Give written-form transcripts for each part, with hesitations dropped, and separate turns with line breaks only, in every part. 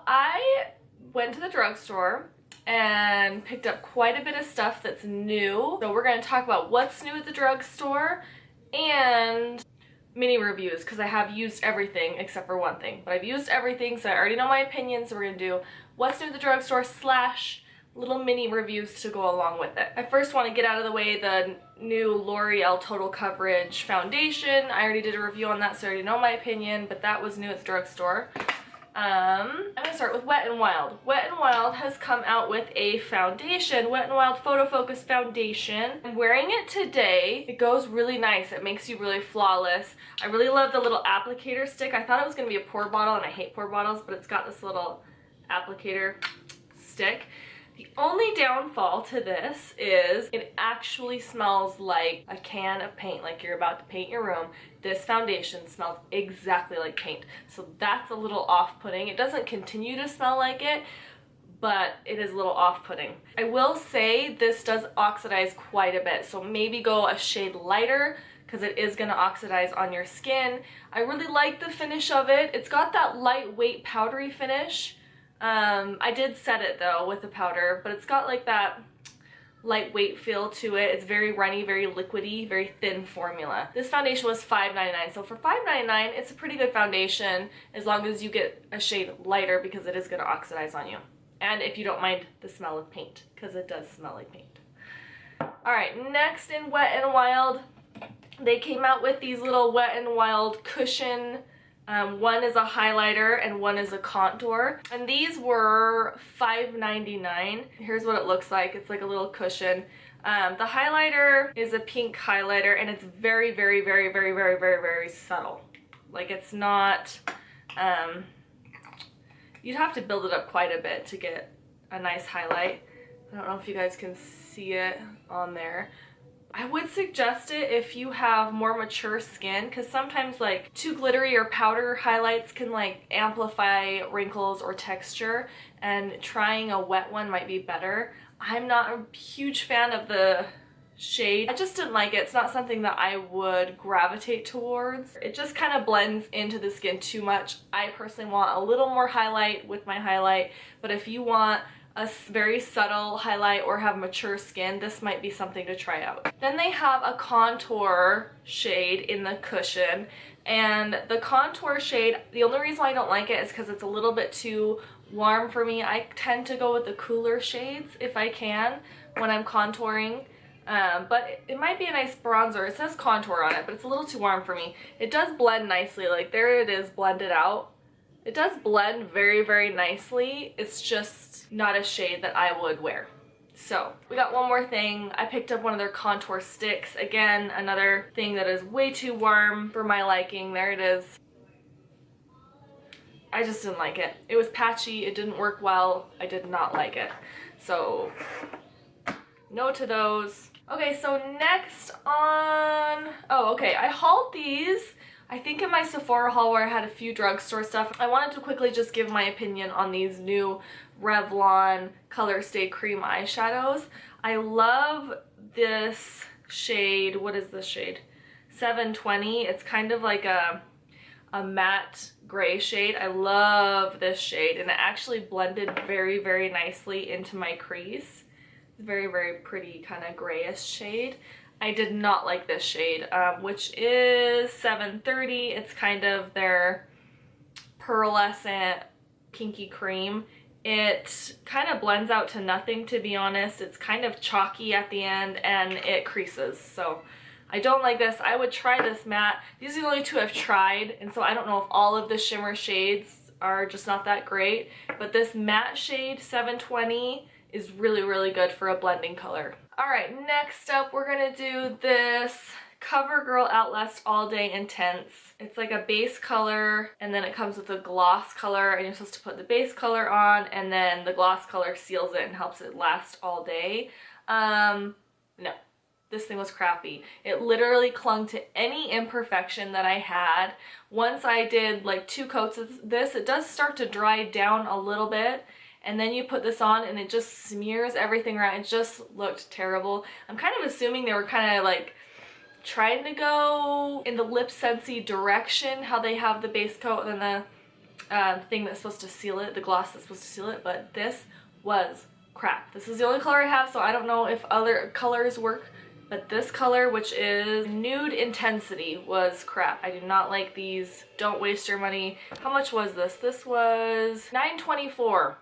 I went to the drugstore and picked up quite a bit of stuff that's new. So we're going to talk about what's new at the drugstore and mini reviews, because I have used everything except for one thing. But I've used everything, so I already know my opinion, so we're going to do what's new at the drugstore / little mini reviews to go along with it. I first want to get out of the way the new L'Oreal Total Coverage Foundation. I already did a review on that, so I already know my opinion, but that was new at the drugstore. I'm going to start with Wet n Wild. Wet n Wild has come out with a foundation, Wet n Wild Photo Focus Foundation. I'm wearing it today. It goes really nice. It makes you really flawless. I really love the little applicator stick. I thought it was going to be a pour bottle, and I hate pour bottles, but it's got this little applicator stick. The only downfall to this is it actually smells like a can of paint, like you're about to paint your room. This foundation smells exactly like paint, so that's a little off-putting. It doesn't continue to smell like it, but it is a little off-putting. I will say this does oxidize quite a bit, so maybe go a shade lighter because it is going to oxidize on your skin. I really like the finish of it. It's got that lightweight powdery finish. I did set it though with the powder, but it's got like that lightweight feel to it. It's very runny, very liquidy, very thin formula. This foundation was $5.99, so for $5.99 it's a pretty good foundation as long as you get a shade lighter, because it is going to oxidize on you. And if you don't mind the smell of paint, because it does smell like paint. Alright, next in Wet n Wild, they came out with these little Wet n Wild cushion. One is a highlighter and one is a contour, and these were $5.99. Here's what it looks like. It's like a little cushion. The highlighter is a pink highlighter, and it's very, very, very, very, very, very, very subtle. Like, it's not, you'd have to build it up quite a bit to get a nice highlight. I don't know if you guys can see it on there. I would suggest it if you have more mature skin, because sometimes like too glittery or powder highlights can like amplify wrinkles or texture, and trying a wet one might be better. I'm not a huge fan of the shade. I just didn't like it. It's not something that I would gravitate towards. It just kind of blends into the skin too much. I personally want a little more highlight with my highlight, but if you want a very subtle highlight or have mature skin, this might be something to try out. Then they have a contour shade in the cushion, and the contour shade, the only reason why I don't like it is because it's a little bit too warm for me. I tend to go with the cooler shades if I can when I'm contouring. But it might be a nice bronzer. It says contour on it, but it's a little too warm for me. It does blend nicely, like there it is blended out. It does blend very, very nicely. It's just not a shade that I would wear. So we got one more thing. I picked up one of their contour sticks. Again, another thing that is way too warm for my liking. There it is. I just didn't like it. It was patchy. It didn't work well. I did not like it. So no to those. Okay, so next on... Oh, okay. I hauled these, I think, in my Sephora haul where I had a few drugstore stuff. I wanted to quickly just give my opinion on these new Revlon Color Stay Cream eyeshadows. I love this shade. What is this shade? 720. It's kind of like a matte gray shade. I love this shade, and it actually blended very, very nicely into my crease. It's very, very pretty kind of grayish shade. I did not like this shade, which is 730. It's kind of their pearlescent pinky cream. It kind of blends out to nothing, to be honest. It's kind of chalky at the end, and it creases. So I don't like this. I would try this matte. These are the only two I've tried, and so I don't know if all of the shimmer shades are just not that great. But this matte shade, 720, is really, really good for a blending color. Alright, next up we're gonna do this CoverGirl Outlast All Day Intense. It's like a base color, and then it comes with a gloss color, and you're supposed to put the base color on, and then the gloss color seals it and helps it last all day. No. This thing was crappy. It literally clung to any imperfection that I had. Once I did like 2 coats of this, it does start to dry down a little bit, and then you put this on and it just smears everything around. It just looked terrible. I'm kind of assuming they were kind of like trying to go in the Lip Scentsy direction, how they have the base coat and then thing that's supposed to seal it, the gloss that's supposed to seal it, but this was crap. This is the only color I have, so I don't know if other colors work, but this color, which is Nude Intensity, was crap. I do not like these. Don't waste your money. How much was this? This was $9.24.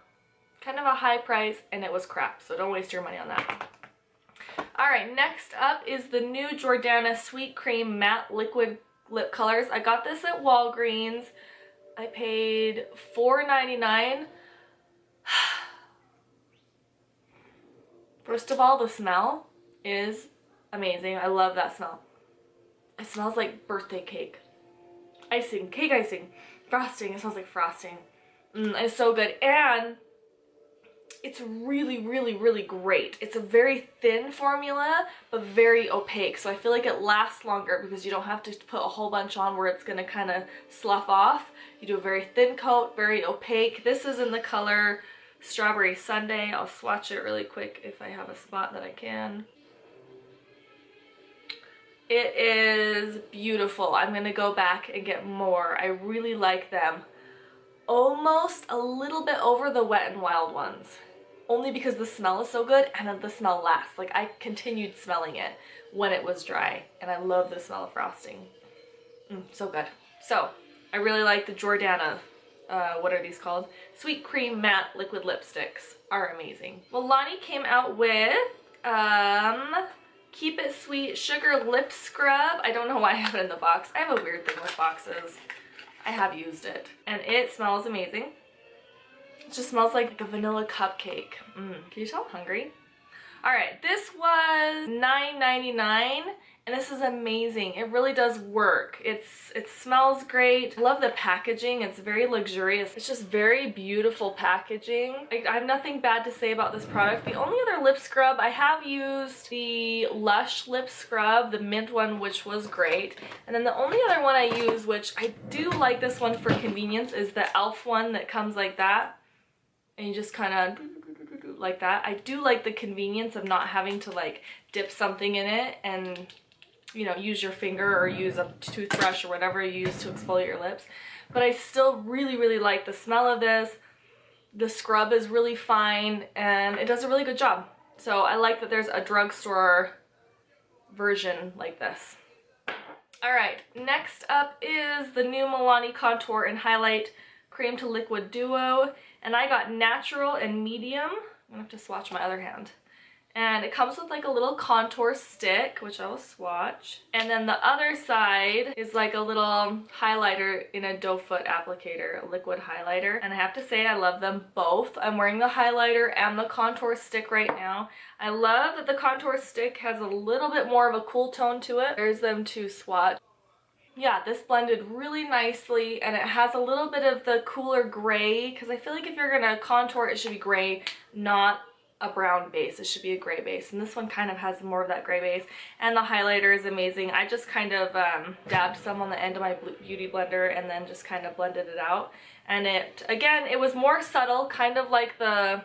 Kind of a high price, and it was crap, so don't waste your money on that. Alright, next up is the new Jordana Sweet Cream Matte Liquid Lip Colors. I got this at Walgreens. I paid $4.99. First of all, the smell is amazing. I love that smell. It smells like birthday cake. Icing, cake icing, frosting. It smells like frosting. It's so good. And it's really, really, really great. It's a very thin formula, but very opaque. So I feel like it lasts longer because you don't have to put a whole bunch on where it's gonna kind of slough off. You do a very thin coat, very opaque. This is in the color Strawberry Sundae. I'll swatch it really quick if I have a spot that I can. It is beautiful. I'm gonna go back and get more. I really like them. Almost a little bit over the Wet n Wild ones. Only because the smell is so good and then the smell lasts. Like, I continued smelling it when it was dry, and I love the smell of frosting. So good. So, I really like the Jordana, what are these called? Sweet Cream Matte Liquid Lipsticks are amazing. Well, Lonnie came out with, Keep It Sweet Sugar Lip Scrub. I don't know why I have it in the box. I have a weird thing with boxes. I have used it, and it smells amazing. It just smells like a vanilla cupcake. Can you tell I'm hungry? Alright, this was $9.99, and this is amazing. It really does work. It smells great. I love the packaging. It's very luxurious. It's just very beautiful packaging. I have nothing bad to say about this product. The only other lip scrub, I have used the Lush lip scrub, the mint one, which was great. And then the only other one I use, which I do like this one for convenience, is the e.l.f. one that comes like that. And you just kind of like that. I do like the convenience of not having to like dip something in it and, you know, use your finger or use a toothbrush or whatever you use to exfoliate your lips. But I still really, really like the smell of this. The scrub is really fine and it does a really good job. So I like that there's a drugstore version like this. Alright, next up is the new Milani Contour and Highlight Cream to Liquid Duo. And I got natural and medium. I'm gonna have to swatch my other hand. And it comes with like a little contour stick, which I will swatch. And then the other side is like a little highlighter in a doe foot applicator, a liquid highlighter. And I have to say I love them both. I'm wearing the highlighter and the contour stick right now. I love that the contour stick has a little bit more of a cool tone to it. There's them to swatch. Yeah, this blended really nicely, and it has a little bit of the cooler gray, because I feel like if you're gonna contour, it should be gray, not a brown base. It should be a gray base, and this one kind of has more of that gray base. And the highlighter is amazing. I just kind of dabbed some on the end of my beauty blender and then just kind of blended it out. And it, again, it was more subtle, kind of like the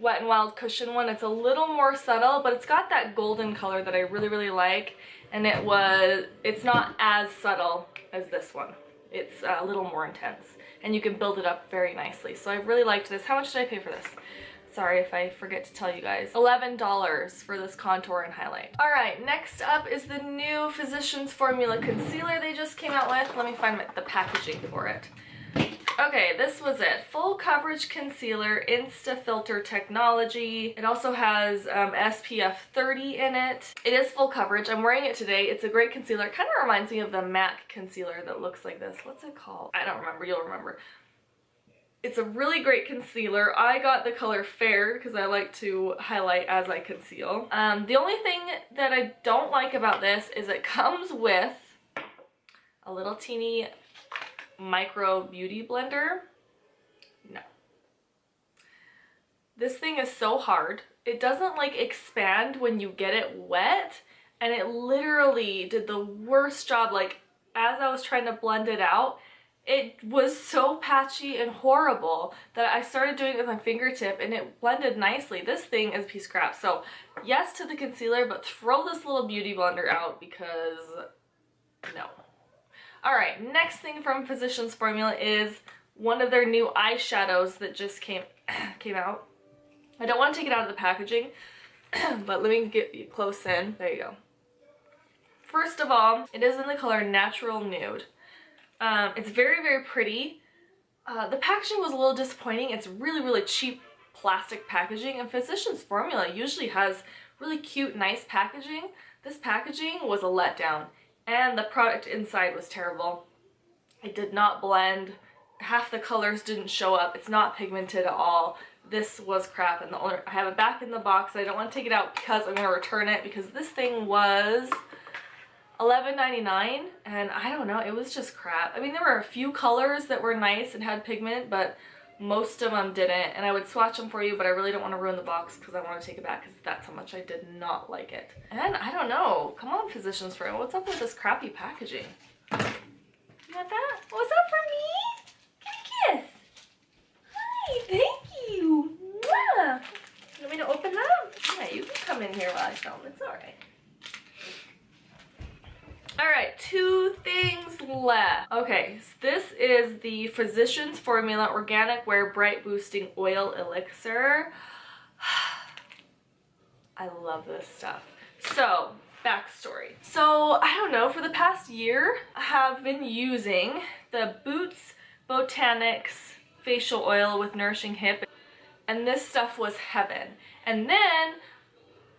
Wet n Wild cushion one. It's a little more subtle, but it's got that golden color that I really, really like. And it's not as subtle as this one. It's a little more intense. And you can build it up very nicely. So I really liked this. How much did I pay for this? Sorry if I forget to tell you guys. $11 for this contour and highlight. Alright, next up is the new Physicians Formula Concealer they just came out with. Let me find the packaging for it. Okay, this was it. Full Coverage Concealer, Insta Filter Technology. It also has SPF 30 in it. It is full coverage. I'm wearing it today. It's a great concealer. It kind of reminds me of the MAC concealer that looks like this. What's it called? I don't remember. You'll remember. It's a really great concealer. I got the color Fair because I like to highlight as I conceal. The only thing that I don't like about this is it comes with a little teeny micro beauty blender. No. This thing is so hard. It doesn't like expand when you get it wet, and it literally did the worst job. Like, as I was trying to blend it out, it was so patchy and horrible that I started doing it with my fingertip and it blended nicely. This thing is a piece of crap. So yes to the concealer, but throw this little beauty blender out because no. All right, next thing from Physicians Formula is one of their new eyeshadows that just came out. I don't want to take it out of the packaging, but let me get you close in. There you go. First of all, it is in the color Natural Nude. It's very, very pretty. The packaging was a little disappointing. It's really, really cheap plastic packaging, and Physicians Formula usually has really cute, nice packaging. This packaging was a letdown, and the product inside was terrible. It did not blend. Half the colors didn't show up. It's not pigmented at all. This was crap, and I have it back in the box. I don't want to take it out because I'm going to return it, because this thing was $11.99, and I don't know, it was just crap. I mean, there were a few colors that were nice and had pigment, but most of them didn't, and I would swatch them for you, but I really don't want to ruin the box because I want to take it back, because that's how much I did not like it. And I don't know, come on, Physicians Formula, what's up with this crappy packaging? You want that? What's up for me? Give me a kiss. Hi, thank you. Mwah. You want me to open them? Yeah, you can come in here while I film, it's alright. Alright, 2 things left. Okay, so this is the Physicians Formula Organic Wear Bright Boosting Oil Elixir. I love this stuff. So, backstory. So, I don't know, for the past year, I have been using the Boots Botanics Facial Oil with Nourishing Hip, and this stuff was heaven. And then,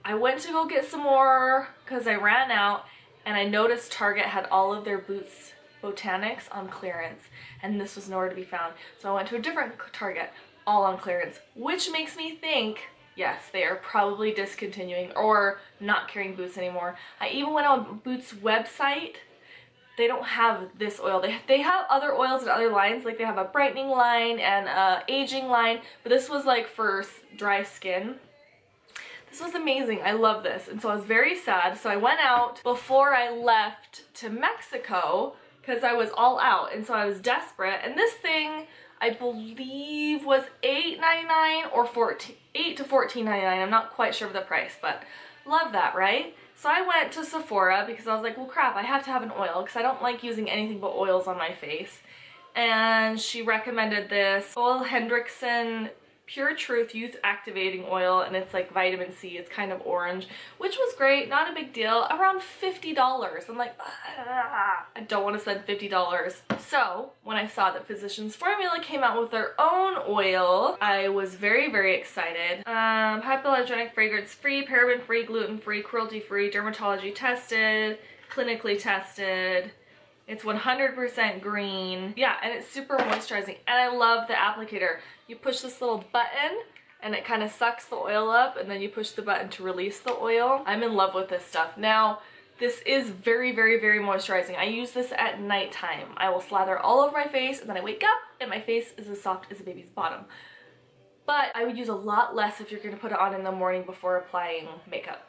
I went to go get some more because I ran out, and I noticed Target had all of their Boots Botanics on clearance, and this was nowhere to be found. So I went to a different Target, all on clearance, which makes me think, yes, they are probably discontinuing or not carrying Boots anymore. I even went on Boots' website. They don't have this oil. They have other oils and other lines, like they have a brightening line and a aging line, but this was like for dry skin. This was amazing. I love this. And so I was very sad. So I went out before I left to Mexico because I was all out. And so I was desperate. And this thing, I believe, was $8.99 or $8 to $14.99. I'm not quite sure of the price, but love that, right? So I went to Sephora because I was like, well, crap, I have to have an oil because I don't like using anything but oils on my face. And she recommended this Ole Hendrickson Pure Truth Youth Activating Oil, and it's like vitamin C. It's kind of orange, which was great, not a big deal. Around $50. I'm like, I don't want to spend $50. So when I saw that Physicians Formula came out with their own oil, I was very, very excited. Hypoallergenic, fragrance free, paraben free, gluten free, cruelty free, dermatology tested, clinically tested. It's 100% green. Yeah, and it's super moisturizing. And I love the applicator. You push this little button and it kind of sucks the oil up, and then you push the button to release the oil. I'm in love with this stuff. Now, this is very, very, very moisturizing. I use this at nighttime. I will slather all over my face, and then I wake up and my face is as soft as a baby's bottom. But I would use a lot less if you're gonna put it on in the morning before applying makeup.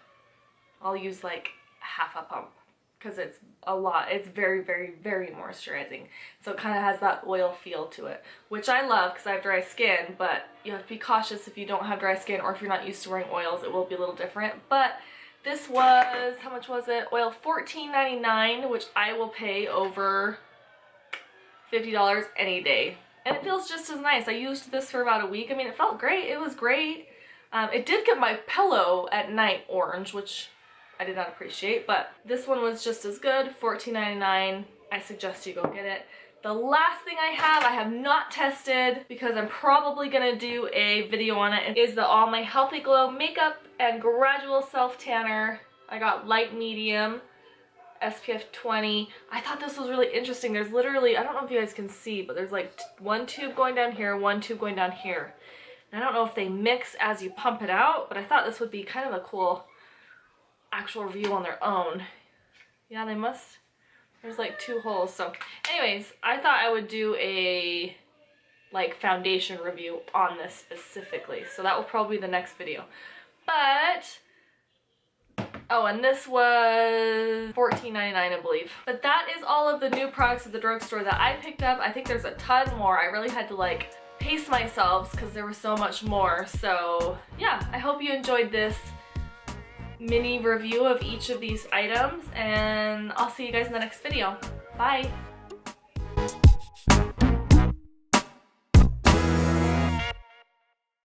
I'll use like half a pump, because it's a lot. It's very, very, very moisturizing. So it kind of has that oil feel to it, which I love because I have dry skin, but you have to be cautious if you don't have dry skin or if you're not used to wearing oils. It will be a little different. But this was, how much was it? Oil $14.99, which I will pay over $50 any day. And it feels just as nice. I used this for about a week. I mean, it felt great. It was great. It did get my pillow at night orange, which I did not appreciate, but this one was just as good. $14.99. I suggest you go get it. The last thing I have not tested because I'm probably gonna do a video on it, is the All My Healthy Glow Makeup and Gradual Self Tanner. I got light medium, SPF 20. I thought this was really interesting. There's literally, I don't know if you guys can see, but there's like one tube going down here, one tube going down here. And I don't know if they mix as you pump it out, but I thought this would be kind of a cool actual review on their own. Yeah, they must. There's like 2 holes. So anyways, I thought I would do a like foundation review on this specifically. So that will probably be the next video. But oh, and this was $14.99, I believe. But that is all of the new products at the drugstore that I picked up. I think there's a ton more. I really had to like pace myself because there was so much more. So yeah, I hope you enjoyed this mini review of each of these items, and I'll see you guys in the next video. Bye!